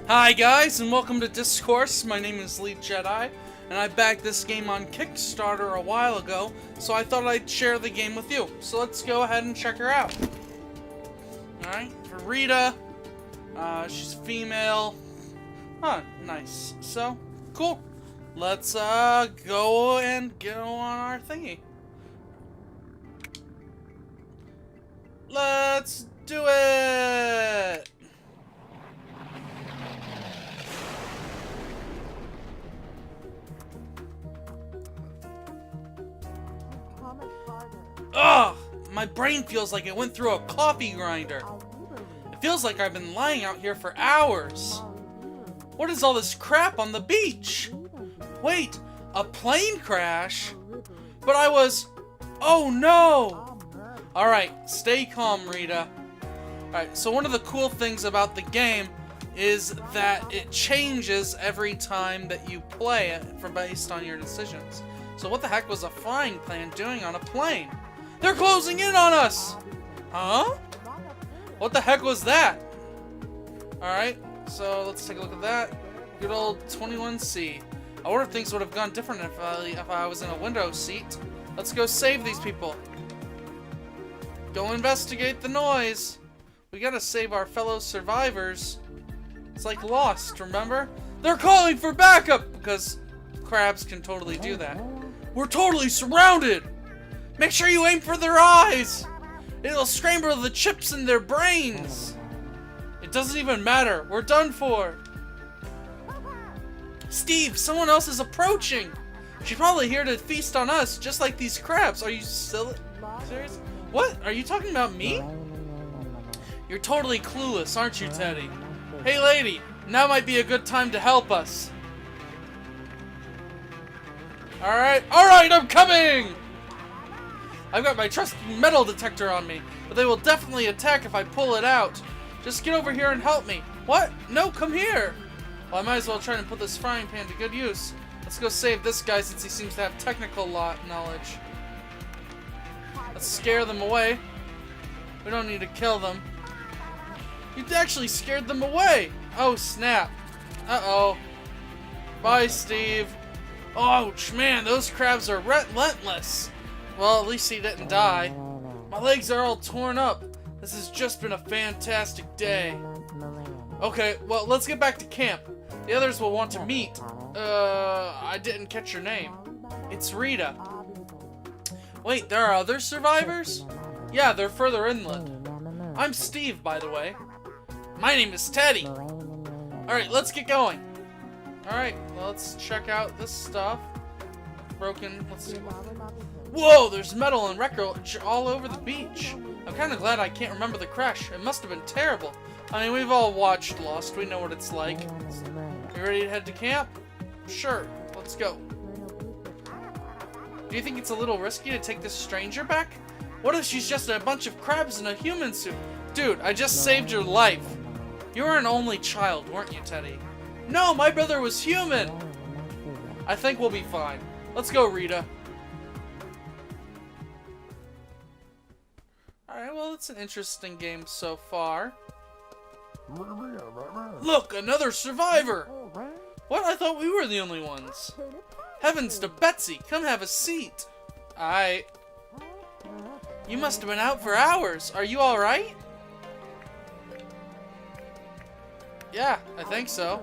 Hi guys, and welcome to Dyscourse. My name is Lead Jedi, and I backed this game on Kickstarter a while ago, so I thought I'd share the game with you. So let's go ahead and check her out. Alright, for Rita, she's female. Huh, nice. So, cool. Let's go and go on our thingy. Let's do it! Ugh! My brain feels like it went through a coffee grinder. It feels like I've been lying out here for hours. What is all this crap on the beach? Wait, a plane crash? But I was... Oh no! Alright, stay calm, Rita. Alright, so one of the cool things about the game is that it changes every time that you play it based on your decisions. So what the heck was a frying pan doing on a plane? They're closing in on us! Huh? What the heck was that? Alright, so let's take a look at that. Good old 21C. I wonder if things would have gone different if I was in a window seat. Let's go save these people. Go investigate the noise. We gotta save our fellow survivors. It's like Lost, remember? They're calling for backup! Because crabs can totally do that. We're totally surrounded! Make sure you aim for their eyes! It'll scramble the chips in their brains! It doesn't even matter. We're done for! Steve, someone else is approaching! She's probably here to feast on us, just like these crabs. Are you serious? What? Are you talking about me? You're totally clueless, aren't you, Teddy? Hey, lady, now might be a good time to help us. Alright, I'm coming! I've got my trusty metal detector on me, but they will definitely attack if I pull it out. Just get over here and help me. What? No, come here! Well, I might as well try and put this frying pan to good use. Let's go save this guy since he seems to have technical knowledge. Let's scare them away. We don't need to kill them. You actually scared them away! Oh, snap. Uh-oh. Bye, Steve. Ouch, man, those crabs are relentless. Well, at least he didn't die. My legs are all torn up. This has just been a fantastic day. Okay, well, let's get back to camp. The others will want to meet. I didn't catch your name. It's Rita. Wait, there are other survivors? Yeah, they're further inland. I'm Steve, by the way. My name is Teddy. Alright, let's get going. Alright, well, let's check out this stuff. Broken, let's see. Whoa, there's metal and wreckage all over the beach. I'm kind of glad I can't remember the crash. It must have been terrible. I mean, we've all watched Lost. We know what it's like. You ready to head to camp? Sure, let's go. Do you think it's a little risky to take this stranger back? What if she's just a bunch of crabs in a human suit? Dude, I just saved your life. You were an only child, weren't you, Teddy? No, my brother was human. I think we'll be fine. Let's go, Rita. Alright, well, it's an interesting game so far. Look, another survivor! What? I thought we were the only ones. Heavens to Betsy, come have a seat. You must have been out for hours. Are you alright? Yeah, I think so.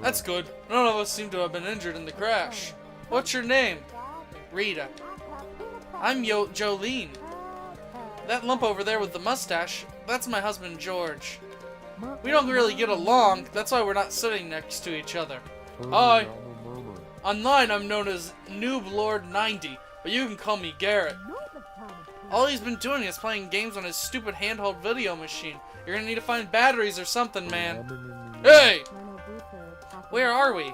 That's good. None of us seem to have been injured in the crash. What's your name? Rita. I'm Jolene. That lump over there with the mustache, that's my husband George. We don't really get along, that's why we're not sitting next to each other. Hi. Online I'm known as Noob Lord 90, but you can call me Garrett. All he's been doing is playing games on his stupid handheld video machine. You're gonna need to find batteries or something, man. Hey! Where are we?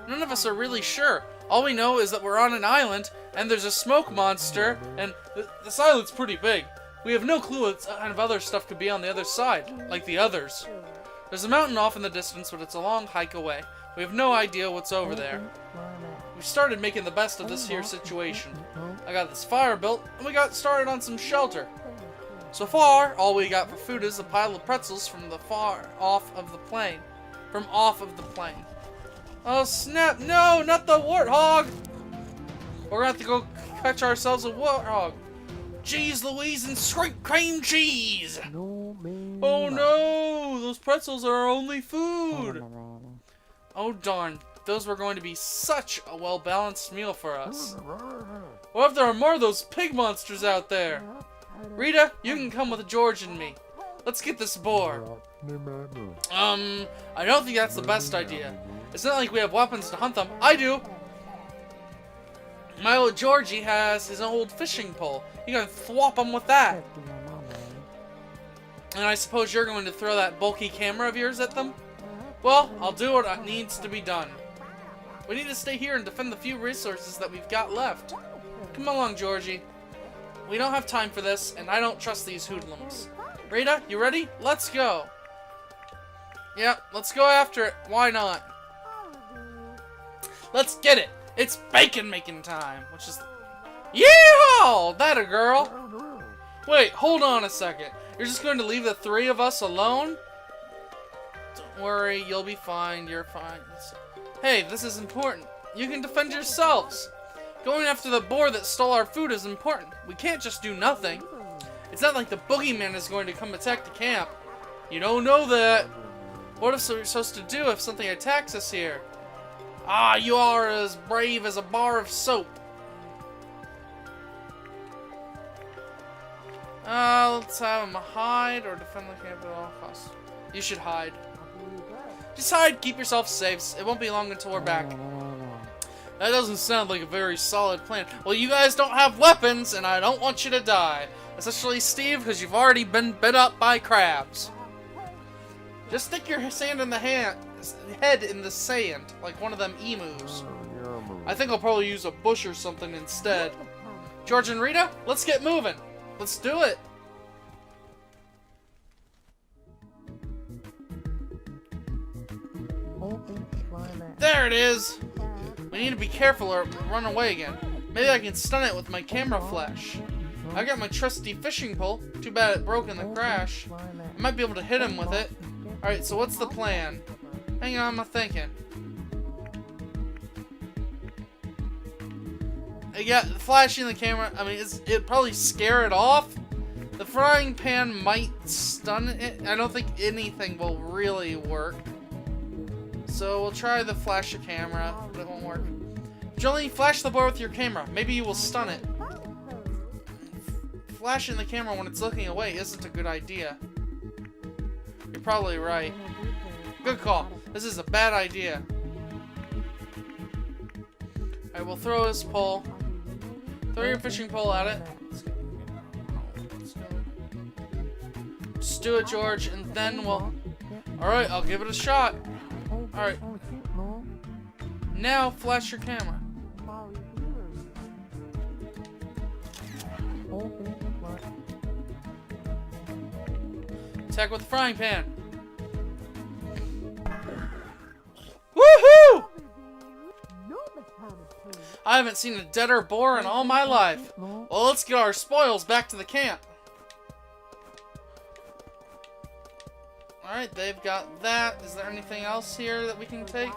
None of us are really sure. All we know is that we're on an island, and there's a smoke monster, and this island's pretty big. We have no clue what kind of other stuff could be on the other side, like the others. There's a mountain off in the distance, but it's a long hike away. We have no idea what's over there. We started making the best of this here situation. I got this fire built, and we got started on some shelter. So far, all we got for food is a pile of pretzels from the far off of the plane. From off of the plane. Oh snap, no, not the warthog! We're gonna have to go catch ourselves a warthog. Jeez Louise and scrape cream cheese! No, man. Oh no, those pretzels are our only food! Oh darn, those were going to be such a well-balanced meal for us. What if there are more of those pig monsters out there? Rita, you can come with George and me. Let's get this boar. I don't think that's the best idea. It's not like we have weapons to hunt them. I do! My old Georgie has his old fishing pole. You can thwop him with that. And I suppose you're going to throw that bulky camera of yours at them? Well, I'll do what needs to be done. We need to stay here and defend the few resources that we've got left. Come along, Georgie. We don't have time for this, and I don't trust these hoodlums. Rita, you ready? Let's go. Yep, let's go after it. Why not? Let's get it. It's bacon making time, which is... Yeehaw! That a girl. Wait, hold on a second. You're just going to leave the three of us alone? Don't worry, you'll be fine. You're fine. Hey, this is important. You can defend yourselves. Going after the boar that stole our food is important. We can't just do nothing. It's not like the boogeyman is going to come attack the camp. You don't know that. What are we supposed to do if something attacks us here? Ah, you are as brave as a bar of soap. Let's have him hide or defend the camp at all costs. You should hide. Just hide, keep yourself safe. It won't be long until we're back. That doesn't sound like a very solid plan. Well, you guys don't have weapons, and I don't want you to die. Especially Steve, because you've already been bit up by crabs. Just stick your head in the sand, like one of them emus. I think I'll probably use a bush or something instead. George and Rita, let's get moving. Let's do it. There it is. We need to be careful or run away again. Maybe I can stun it with my camera flash. I got my trusty fishing pole. Too bad it broke in the crash. I might be able to hit him with it. Alright, so what's the plan? Hang on, I'm thinking. Yeah, flashing the camera, I mean, it'd probably scare it off. The frying pan might stun it. I don't think anything will really work. So we'll try the flash the camera, but it won't work. Jolene, flash the boar with your camera. Maybe you will stun it. Flashing the camera when it's looking away isn't a good idea. You're probably right. Good call. This is a bad idea. Alright, we'll throw his pole. Throw your fishing pole at it. Let's go. Just do it, George, and then we'll... Alright, I'll give it a shot. Alright. Now, flash your camera. Attack with the frying pan. Woohoo! I haven't seen a deader boar in all my life. Well, let's get our spoils back to the camp. Alright, they've got that. Is there anything else here that we can take?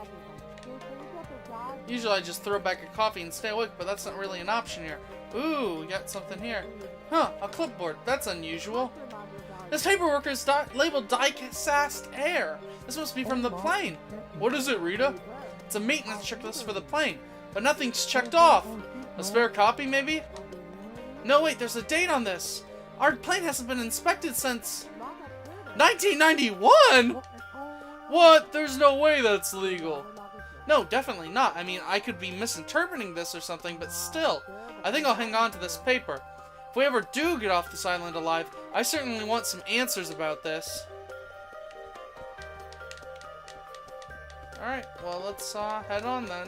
Usually I just throw back a coffee and stay awake, but that's not really an option here. Ooh, we got something here. Huh, a clipboard. That's unusual. This paperwork is labeled Dyscourse Air. This must be from the plane. What is it, Rita? It's a maintenance checklist for the plane, but nothing's checked off. A spare copy, maybe? No, wait, there's a date on this. Our plane hasn't been inspected since 1991? What? There's no way that's legal. No, definitely not. I mean, I could be misinterpreting this or something, but still, I think I'll hang on to this paper. If we ever do get off this island alive, I certainly want some answers about this. Alright, well, let's head on then.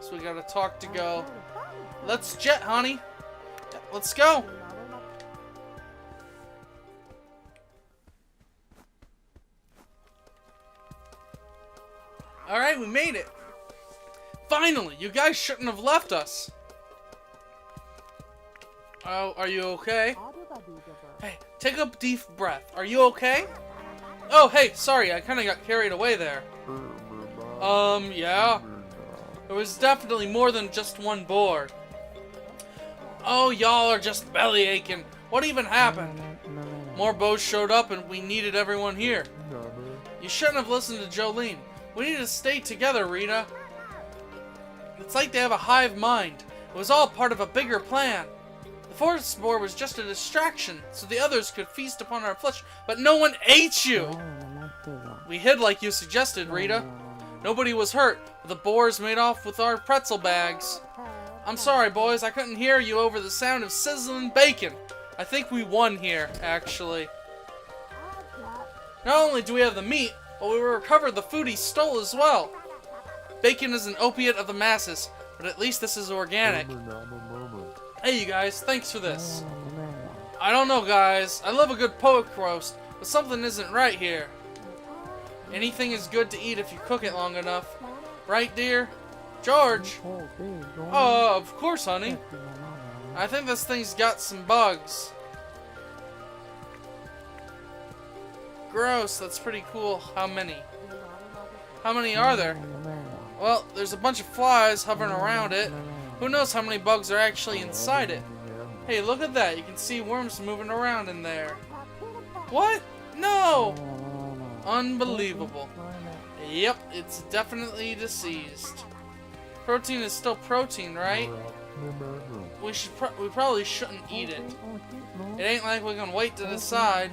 So we gotta talk to go. Let's jet, honey. Let's go. Alright, we made it. Finally, you guys shouldn't have left us. Oh, are you okay? Hey, take a deep breath. Are you okay? Oh, hey, sorry, I kind of got carried away there. Yeah. There was definitely more than just one boar. Oh, y'all are just belly aching. What even happened? More bows showed up and we needed everyone here. You shouldn't have listened to Jolene. We need to stay together, Rita. It's like they have a hive mind. It was all part of a bigger plan. The forest boar was just a distraction, so the others could feast upon our flesh, but no one ate you! We hid like you suggested, Rita. Nobody was hurt, but the boars made off with our pretzel bags. I'm sorry, boys, I couldn't hear you over the sound of sizzling bacon. I think we won here, actually. Not only do we have the meat, but we recovered the food he stole as well. Bacon is an opiate of the masses, but at least this is organic. Hey, you guys, thanks for this. I don't know, guys. I love a good pork roast, but something isn't right here. Anything is good to eat if you cook it long enough. Right, dear? George? Oh, of course, honey. I think this thing's got some bugs. Gross, that's pretty cool. How many? How many are there? Well, there's a bunch of flies hovering around it. Who knows how many bugs are actually inside it? Hey, look at that. You can see worms moving around in there. What? No! Unbelievable. Yep, it's definitely deceased. Protein is still protein, right? We probably shouldn't eat it. It ain't like we can wait to decide.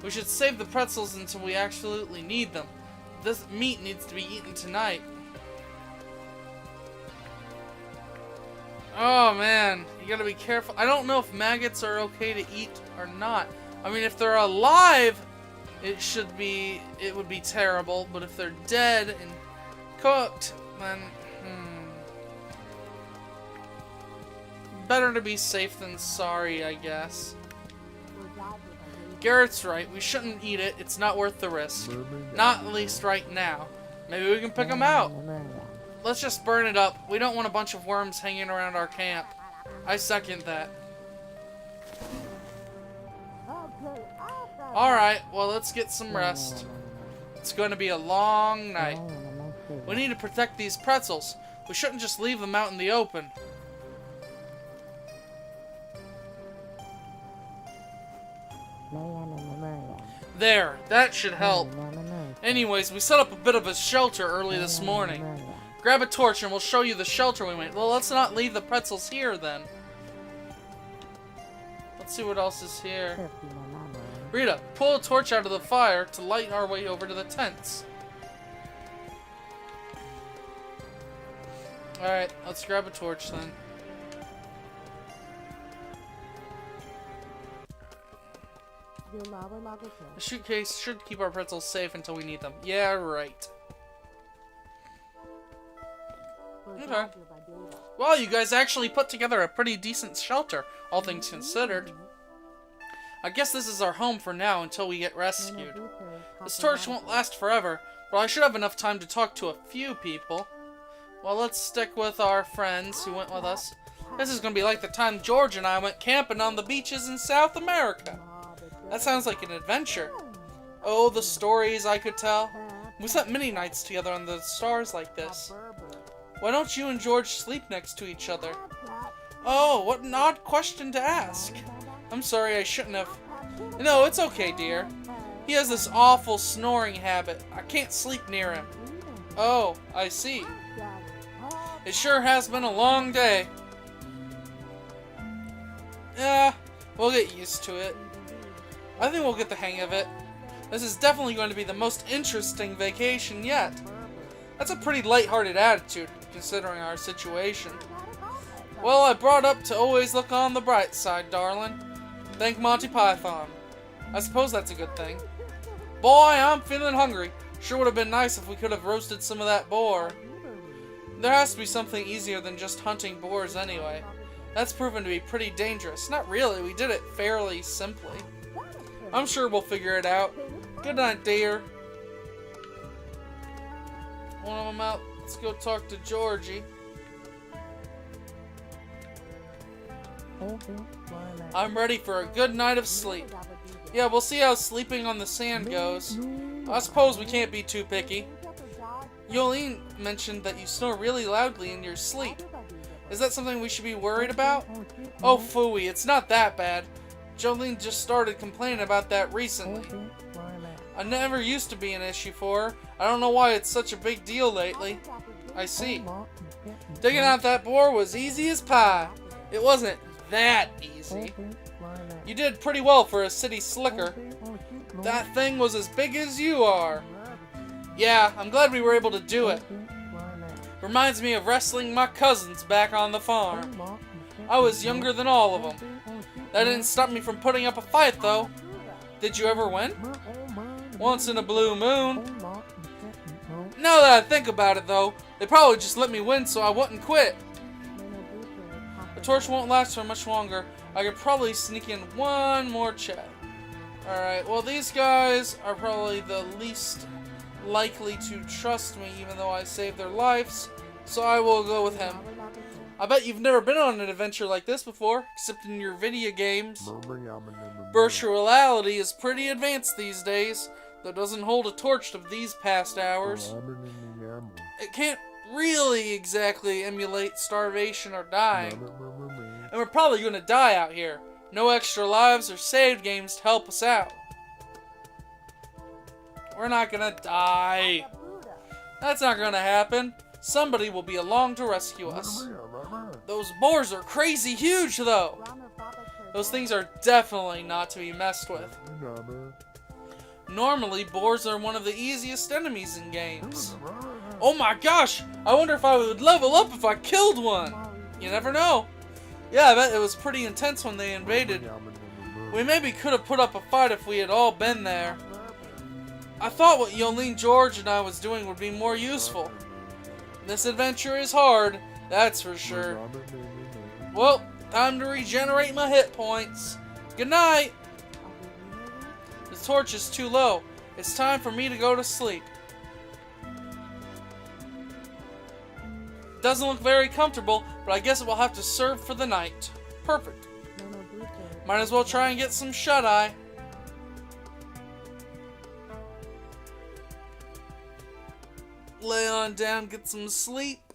We should save the pretzels until we absolutely need them. This meat needs to be eaten tonight. Oh man, you gotta be careful. I don't know if maggots are okay to eat or not. I mean, if they're alive, it would be terrible. But if they're dead and cooked, then better to be safe than sorry, I guess. Garrett's right. We shouldn't eat it. It's not worth the risk. Not at least right now. Maybe we can pick them out. Let's just burn it up. We don't want a bunch of worms hanging around our camp. I second that. Alright, well, let's get some rest. It's going to be a long night. We need to protect these pretzels. We shouldn't just leave them out in the open. There, that should help. Anyways, we set up a bit of a shelter early this morning. Grab a torch and we'll show you the shelter we made. Well, let's not leave the pretzels here then. Let's see what else is here. Rita, pull a torch out of the fire to light our way over to the tents. Alright, let's grab a torch then. The suitcase should keep our pretzels safe until we need them. Yeah, right. Okay. Well, you guys actually put together a pretty decent shelter, all things considered. I guess this is our home for now until we get rescued. This torch won't last forever, but I should have enough time to talk to a few people. Well, let's stick with our friends who went with us. This is going to be like the time George and I went camping on the beaches in South America. That sounds like an adventure. Oh, the stories I could tell. We spent many nights together under the stars like this. Why don't you and George sleep next to each other? Oh, what an odd question to ask. I'm sorry, I shouldn't have. No, it's okay, dear. He has this awful snoring habit. I can't sleep near him. Oh, I see. It sure has been a long day. Yeah, we'll get used to it. I think we'll get the hang of it. This is definitely going to be the most interesting vacation yet. That's a pretty lighthearted attitude, considering our situation. Well, I brought up to always look on the bright side, darling. Thank Monty Python. I suppose that's a good thing. Boy, I'm feeling hungry. Sure would have been nice if we could have roasted some of that boar. There has to be something easier than just hunting boars anyway. That's proven to be pretty dangerous. Not really, we did it fairly simply. I'm sure we'll figure it out. Good night, dear. One of them out. Let's go talk to Georgie. I'm ready for a good night of sleep. Yeah, we'll see how sleeping on the sand goes. I suppose we can't be too picky. Yolene mentioned that you snore really loudly in your sleep. Is that something we should be worried about? Oh, phooey, it's not that bad. Jolene just started complaining about that recently. I never used to be an issue for her. I don't know why it's such a big deal lately. I see. Digging out that bore was easy as pie. It wasn't that easy. You did pretty well for a city slicker. That thing was as big as you are. Yeah, I'm glad we were able to do it. Reminds me of wrestling my cousins back on the farm. I was younger than all of them. That didn't stop me from putting up a fight, though. Did you ever win? Once in a blue moon. Now that I think about it, though, they probably just let me win so I wouldn't quit. The torch won't last for much longer. I could probably sneak in one more chat. Alright, well, these guys are probably the least likely to trust me, even though I saved their lives, so I will go with him. I bet you've never been on an adventure like this before, except in your video games. Virtual reality is pretty advanced these days, though it doesn't hold a torch of these past hours. It can't really exactly emulate starvation or dying. And we're probably gonna die out here. No extra lives or saved games to help us out. We're not gonna die. That's not gonna happen. Somebody will be along to rescue us. Those boars are crazy huge, though. Those things are definitely not to be messed with. Normally, boars are one of the easiest enemies in games. Oh my gosh! I wonder if I would level up if I killed one. You never know. Yeah, I bet it was pretty intense when they invaded. We maybe could have put up a fight if we had all been there. I thought what Yolene, George, and I was doing would be more useful. This adventure is hard, that's for sure. Well, time to regenerate my hit points. Good night! The torch is too low. It's time for me to go to sleep. Doesn't look very comfortable, but I guess it will have to serve for the night. Perfect. Might as well try and get some shut-eye. Lay on down, get some sleep.